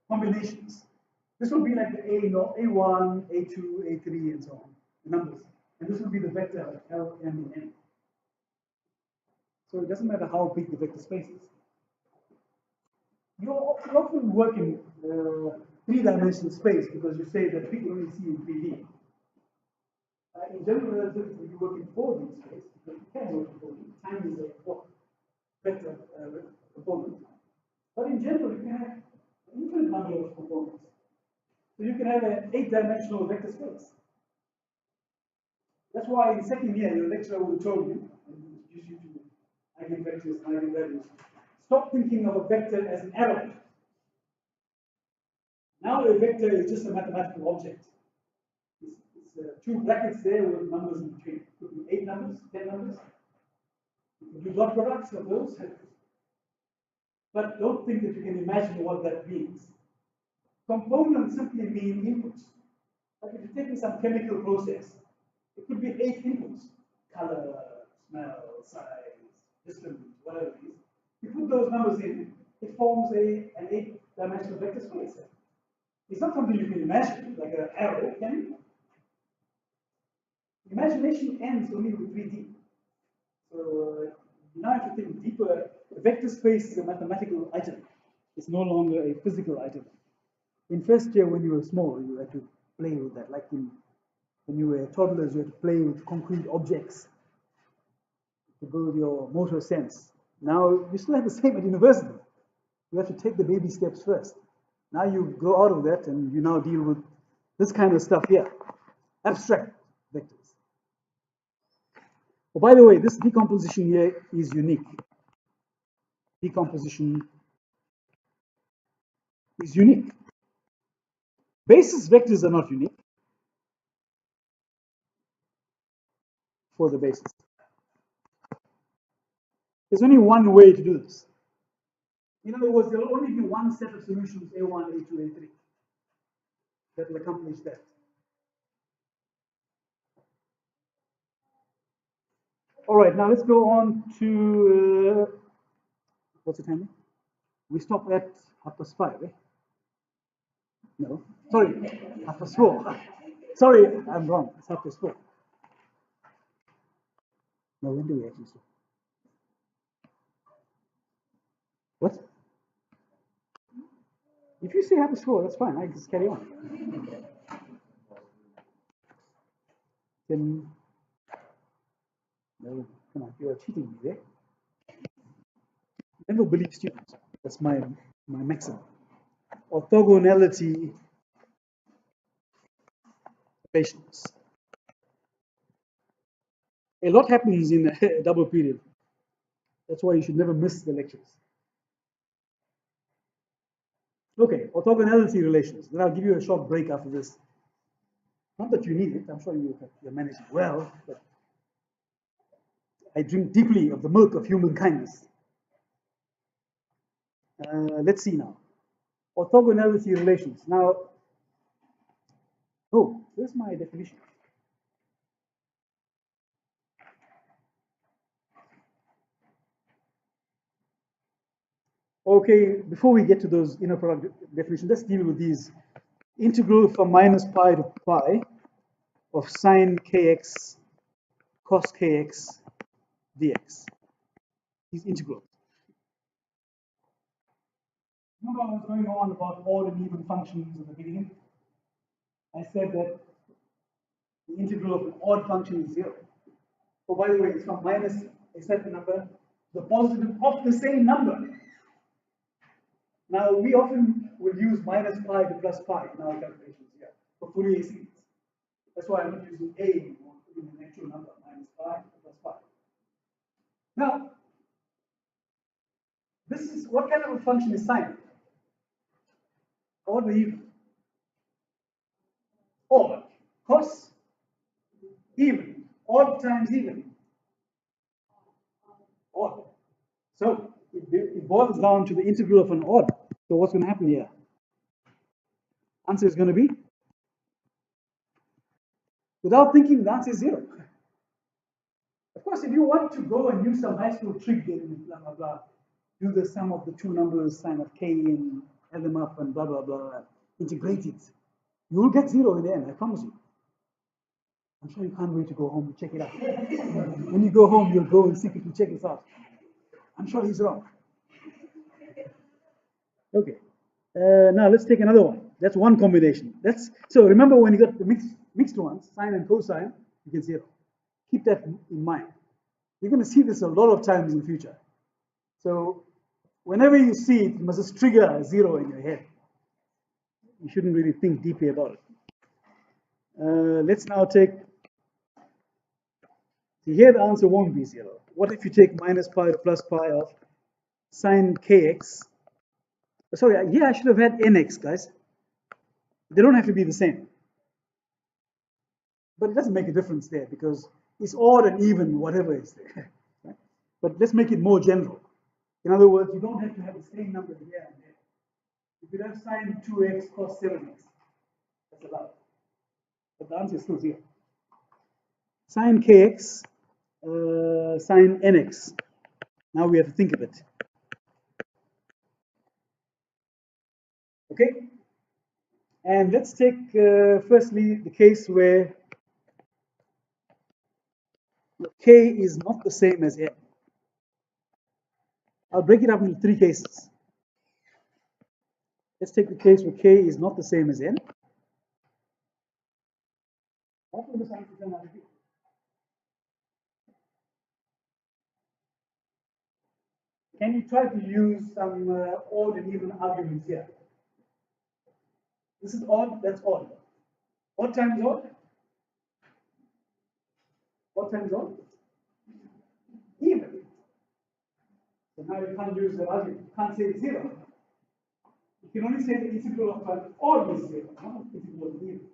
combinations. This will be like the A1, A2, A3, and so on, the numbers. And this will be the vector L, M, and N. So it doesn't matter how big the vector space is. You often work in 3-dimensional space because you say that we only see in 3D. In general relativity, you work in 4D space because you can work in 4D. Time is a vector component. But in general, you can have an infinite number of components. So you can have an 8-dimensional vector space. That's why in second year, your lecturer would have told you, and introduce you to eigenvectors and eigenvalues, stop thinking of a vector as an arrow. Now a vector is just a mathematical object. It's 2 brackets there with numbers in between. It could be 8 numbers, 10 numbers. You can do dot products of those. But don't think that you can imagine what that means. Components simply mean inputs. Like if you're taking some chemical process, it could be 8 inputs: color, smell, size, distance, whatever it is. You put those numbers in, it forms an 8-dimensional vector space. It's not something you can imagine, like an arrow, can you? Imagination ends only with 3D. So now if you think deeper, a vector space is a mathematical item. It's no longer a physical item. In first year, when you were small, you had to play with that. Like when you were toddlers, you had to play with concrete objects to build your motor sense. Now, you still have the same at university. You have to take the baby steps first. Now you grow out of that and you now deal with this kind of stuff here, abstract vectors. Oh, by the way, this decomposition here is unique. Decomposition is unique. Basis vectors are not unique for the basis. There's only one way to do this. In other words, there will only be one set of solutions, A1, A2, A3, that will accomplish that. All right, now let's go on to, what's the time? We stop at 5:30, eh? No, sorry, 4:30. Sorry, I'm wrong. It's 4:30. No, when do we actually stop? What? If you say 4:30, that's fine. I just carry on. Then, no, come on, you are cheating me there. Never believe students. That's my maxim. Orthogonality relations. A lot happens in a double period. That's why you should never miss the lectures. Okay, orthogonality relations. Then I'll give you a short break after this. Not that you need it, I'm sure you're managing well, but I drink deeply of the milk of human kindness. Let's see now. Orthogonality relations. Now, oh, here's my definition. Okay, before we get to those inner product definitions, let's deal with these. Integral from minus pi to pi of sine kx cos kx dx. These integrals. Remember I was going on about odd and even functions at the beginning? I said that the integral of an odd function is 0. Oh, by the way, it's from minus a certain number to the positive of the same number. Now, we often will use minus pi to plus pi in our calculations here for Fourier series. That's why I'm not using a anymore, putting an actual number, minus pi to plus pi. Now, this is what kind of a function is sine? Odd or even? Odd. Cos? Even. Odd times even. Odd. So it boils down to the integral of an odd. So what's going to happen here? Answer is going to be? Without thinking, the answer is 0. Of course, if you want to go and use some high school trick and blah, blah, blah, do the sum of the two numbers, sine of k, and add them up and blah, blah, blah, integrate it, you will get 0 in the end, I promise you. I'm sure you can't wait to go home and check it out. When you go home, you'll go and secretly check this out. I'm sure he's wrong. Okay. Now let's take another one. That's one combination. So remember when you got the mixed ones, sine and cosine, you get 0. Keep that in mind. You're going to see this a lot of times in the future. So whenever you see it, you must just trigger a 0 in your head. You shouldn't really think deeply about it. Let's now take, see here the answer won't be 0. What if you take minus pi to plus pi of sine kx? Sorry, here I should have had nx, guys. They don't have to be the same. But it doesn't make a difference there because it's odd and even, whatever is there. Right? But let's make it more general. In other words, you don't have to have the same number here and there. You could have sine 2x cos 7x. That's allowed. But the answer is still 0. Sine kx, sine nx. Now we have to think of it. Okay? And let's take firstly the case where k is not the same as n. I'll break it up into 3 cases. Let's take the case where k is not the same as n. What will this answer turn out to be? Can you try to use some odd and even arguments here? This is odd, that's odd. Odd times odd? Odd times odd? Even. So now you can't use the argument. You can't say it's 0. You can only say the integral of an odd is 0, not the integral of even.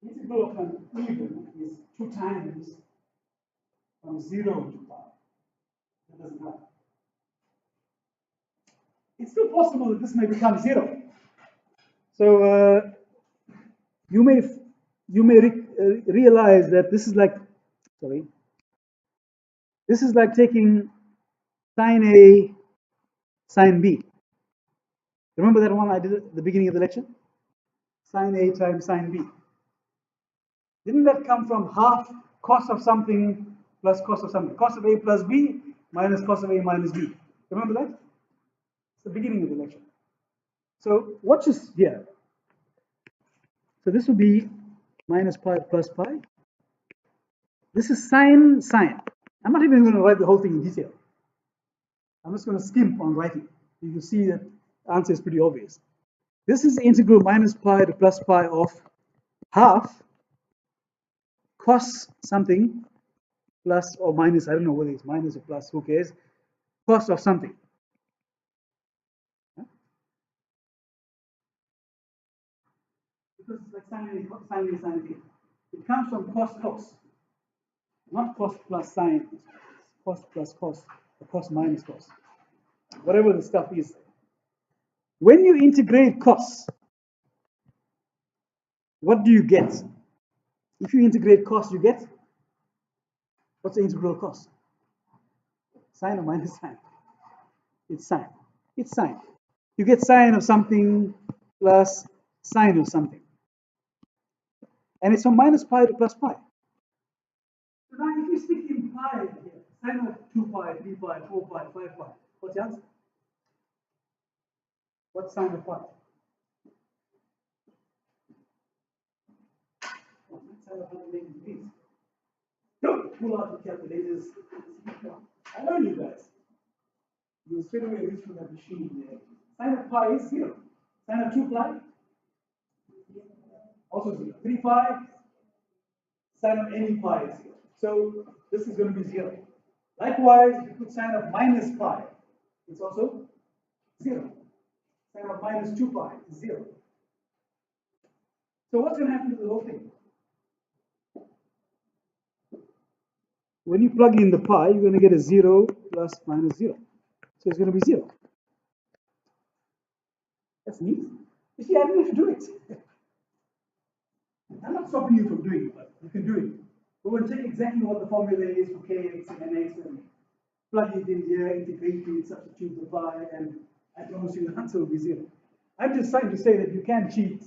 The integral of an even is 2 times from 0 to pi. That doesn't happen. It's still possible that this may become 0. So you may realize that this is like, this is like taking sine A sine b. Remember that one I did at the beginning of the lecture? Sine A times sine B. Didn't that come from half cos of something plus cos of something? Cos of A plus B minus cos of A minus B. Remember that? It's the beginning of the lecture. So watch this here. So this will be minus pi plus pi. This is sine sine. I'm not even going to write the whole thing in detail. I'm just going to skimp on writing. You can see that the answer is pretty obvious. This is the integral minus pi to plus pi of half cos something plus or minus, I don't know whether it's minus or plus, who cares, cos of something. Because it's like sine A, sine B. It comes from cos, not cos plus sine, cos plus cos, or cos minus cos, whatever the stuff is. When you integrate cos, what do you get? If you integrate cos, you get, what's the integral cos? Sine or minus sine? It's sine. It's sine. You get sine of something plus sine of something. And it's from minus pi to plus pi. So now if you stick in pi here, sine of 2 pi, 3 pi, 4 pi, 5 pi, what's the answer? What's sine of pi? Sine of 180 degrees. Don't pull out the calculators. I know you guys. You straight away reach for that machine there. Sine of pi is 0. Sine of 2 pi, also 0. 3 pi, sine of any pi is 0. So this is going to be 0. Likewise, if you put sine of minus pi, it's also 0. Sine of minus 2 pi is 0. So what's going to happen to the whole thing? When you plug in the pi, you're going to get a 0 plus minus 0. So it's going to be 0. That's neat. You see, I didn't have to do it. I'm not stopping you from doing it, but you can do it. But we'll check exactly what the formula is for kx and nx and plug it in here, integrate it, substitute the pi, and I promise you the answer will be 0. I'm just trying to say that you can cheat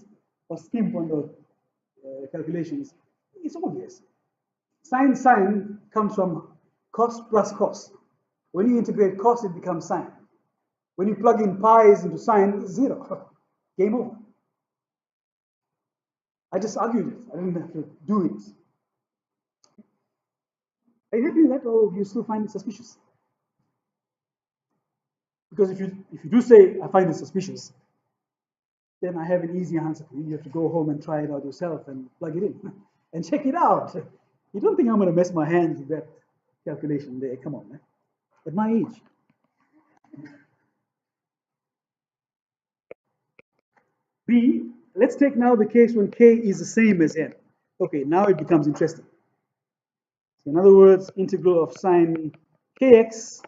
or skimp on the calculations. It's obvious. Sine sine comes from cos plus cos. When you integrate cos, it becomes sine. When you plug in pi's into sine, it's 0. Game over. I just argued it. I didn't have to do it. Are you happy with that, or you still find it suspicious? Because if you do say I find it suspicious, then I have an easy answer for you. You have to go home and try it out yourself and plug it in and check it out. You don't think I'm going to mess my hands with that calculation there? Come on, man. At my age. B, let's take now the case when k is the same as n. Okay, now it becomes interesting. So in other words, integral of sine kx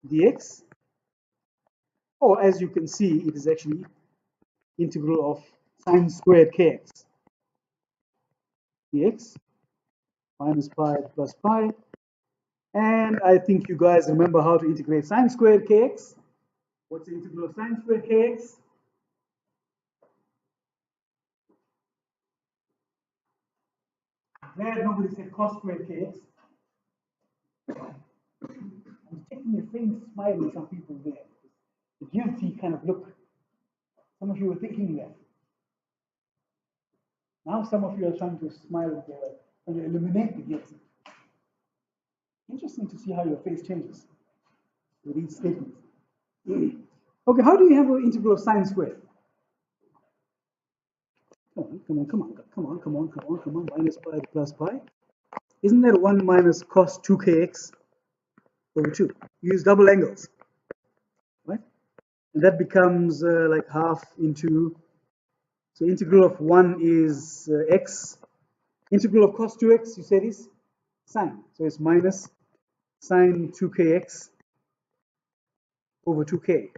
dx, or as you can see, it is actually integral of sine squared kx dx minus pi plus pi. And I think you guys remember how to integrate sine squared kx. What's the integral of sine squared kx? Glad nobody said cos squared kx. I'm taking a faint smile with some people there. The guilty kind of look. Some of you were thinking that. Now some of you are trying to smile, trying to eliminate the guilty. Interesting to see how your face changes with each statement. Okay, how do you have an integral of sine squared? Come on. Minus pi plus pi. Isn't that 1 minus cos 2kx over 2? Use double angles, right? And that becomes like half into, so integral of 1 is x. Integral of cos 2x, you said, is sine. So it's minus sine 2kx over 2k.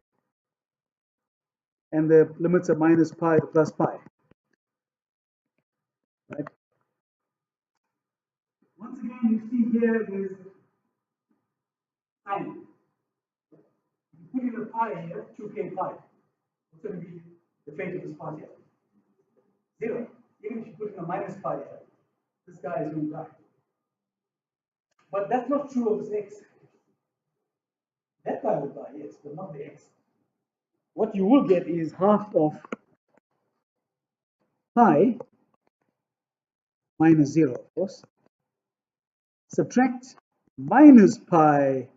And the limits are minus pi to plus pi. Right? Once again, you see here is tiny. If you put in a pi here, 2k pi, what's going to be the fate of this part here? 0. Even if you put in a minus pi here, this guy is going to die. But that's not true of this x. That guy will die, yes, but not the x. What you will get is half of pi minus 0, of course. Subtract minus pi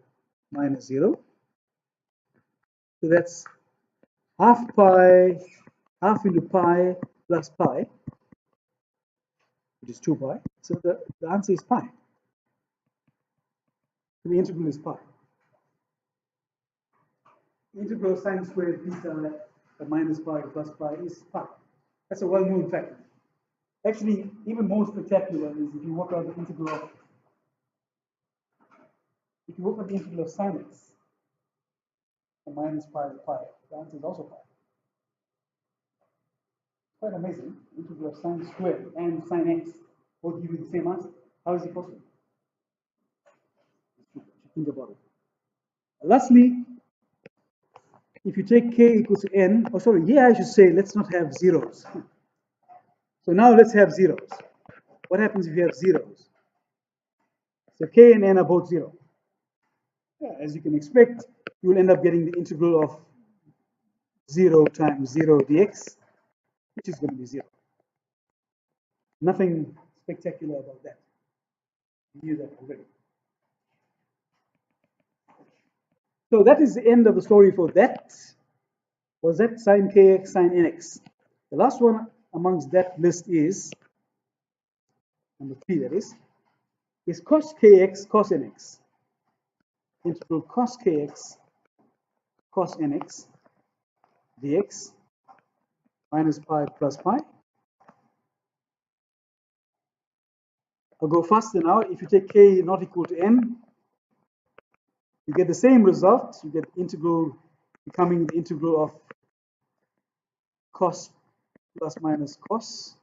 minus 0. So that's half into pi plus pi, which is 2 pi. So the answer is pi. So the integral is pi. The integral of sine squared theta minus pi plus pi is pi. That's a well-known fact. Actually, even more spectacular is if you work out the integral of sine x minus pi to pi, the answer is also pi. Quite amazing. Integral of sine squared and sine x both give you the same answer. How is it possible? Think about it. Lastly, if you take k equals to n, oh sorry, yeah, I should say let's not have zeros. So now let's have zeros. What happens if you have zeros? So k and n are both 0. Yeah, as you can expect, you will end up getting the integral of 0 times 0 dx, which is going to be 0. Nothing spectacular about that. You knew that already. So that is the end of the story for that. Was that sine kx, sine nx? The last one amongst that list is, number 3 that is cos kx, cos nx. Integral cos kx, cos nx dx minus pi plus pi. I'll go faster now. If you take k not equal to n, you get the same result. You get the integral becoming the integral of cos plus minus cos,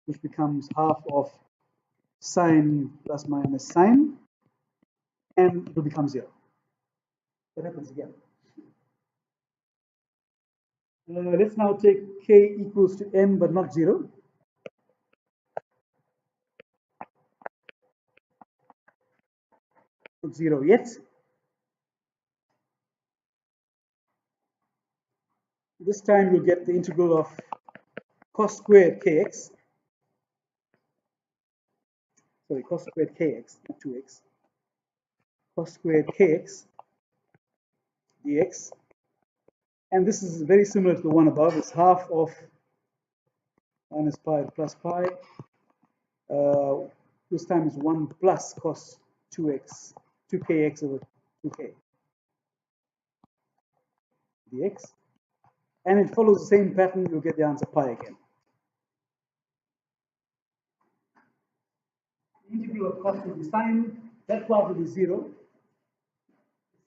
which becomes half of sine plus minus sine, and it will become 0. That happens again. Let's now take k equals to n but not 0. Not 0 yet. This time you'll get the integral of cos squared kx. Sorry, cos squared kx, not 2x. Cos squared kx dx. And this is very similar to the one above. It's half of minus pi plus pi. This time is 1 plus cos 2x, 2kx over 2k dx. And it follows the same pattern. You'll get the answer pi again. The integral of cos will be sine. That part will be 0.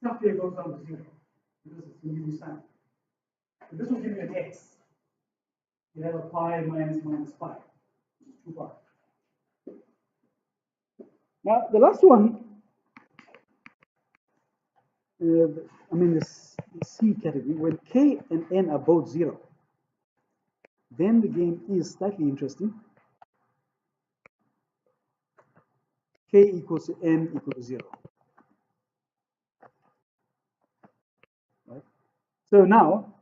Stuff here goes down to 0 because it's going to give you sine. So this will give you an x. You have a pi minus pi, which is 2 pi. Now, the last one, this C category, when k and n are both 0, then the game is slightly interesting. K equals to n equals to 0. Right? So now,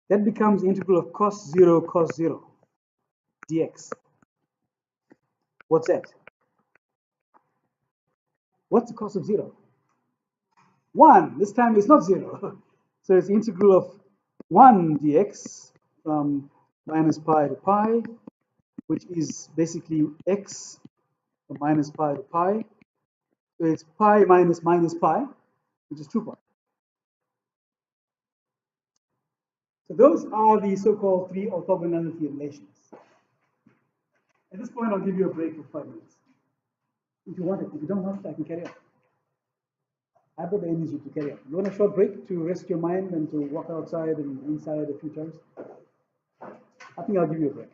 that becomes the integral of cos 0 dx. What's that? What's the cos of 0? 1. This time it's not 0. So it's the integral of 1 dx from minus pi to pi, which is basically x from minus pi to pi. So it's pi minus pi, which is 2 pi. So those are the so-called 3 orthogonality relations. At this point, I'll give you a break for 5 minutes. If you want it. If you don't want it, I can carry on. I've got the energy to carry on. You want a short break to rest your mind and to walk outside and inside a few times? I think I'll give you a break.